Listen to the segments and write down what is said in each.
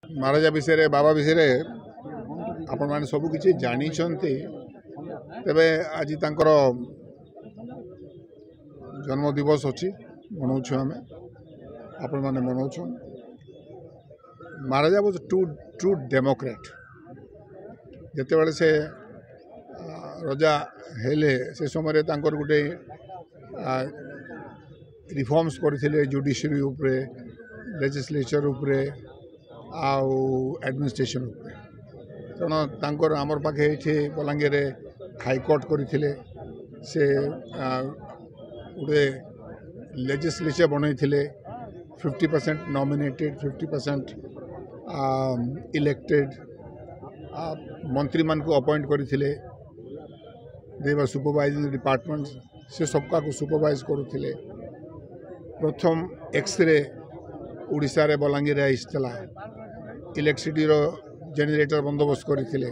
महाराजा विषय बाबा विषय आपण मैंने सबकि जानी तेरे आज तांकर जन्म दिवस अच्छी मनाऊ आम आपण मैंने मनाऊ। महाराजा वाज ट्रू डेमोक्रेट जिते से रजा हेले से समय गोटे रिफॉर्म्स करथिले जुडिशरी उपरे लेजिस्लेचर उपरे आउ एडमिनिस्ट्रेशन उपरे तेणु तांकर आमर पाखे ये बलांगीर हाईकोर्ट करथिले से गोटे लेजिस्लेचर बनईथिले 50% नॉमिनेटेड 50% इलेक्टेड मंत्री मान को अपॉइंट करथिले दे वर सुपरवाइजिंग डिपार्टमेंट से सबका को सुपरवाइज करुथिले। प्रथम एक्सरे उड़ीसा रे बलांगीर आईला इलेक्ट्रिसिटी रो जेनेरेटर बंदोबस्त करथिले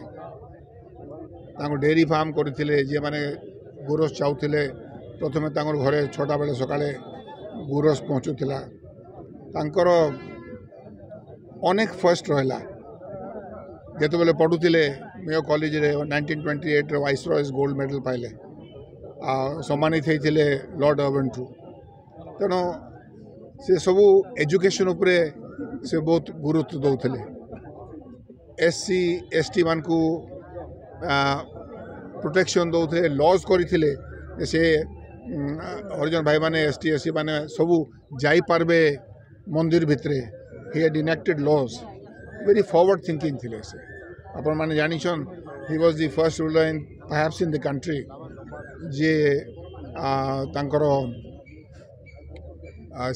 डेयरी फार्म करथिले जे माने गुरस चाउथिले प्रथमे तांकर घरे 6टा बेले सकाळे गुरस पहुँचुला तांकर अनेक फर्स्ट रहा जेते बेले पढ़ुले मेयो कॉलेज रे 1928 रे वाइसरॉयज गोल्ड मेडल पाइले सम्मानित होते लॉर्ड अर्बन टू तेणु से सबू एजुकेशन उपरे से बहुत गुरुत्व दौले SC ST मान को प्रोटेक्शन दौले लॉज करते से हरिजन भाई माने ST SC माने सबू जाई पारबे मंदिर भितरे ही had enacted laws very forward thinking थिले से अपन माने जानिछन he was the first ruler in perhaps in the country जे तांकर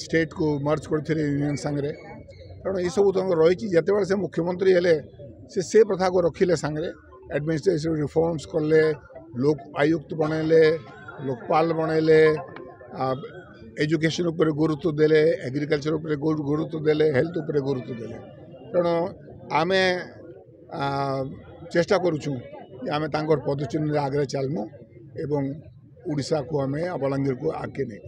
स्टेट को मर्ज करथिले यूनियन संगे तेणु ये सब रही जिते से मुख्यमंत्री हेले से प्रथा को रखिले संगे एडमिनिस्ट्रेटिव रिफॉर्म्स कले लोक आयुक्त बनैले लोकपाल बनैले एजुकेशन उपर गुरुत्व देले एग्रीकल्चर उपर गुरुत्व देले हेल्थ उपर गुरुत्व देले तेणु आमे चेष्टा करुचु आमे तांकर पदचिन्ह आगे चलमु एवं उड़ीसा को आमे बलांगीर को आगे नहीं।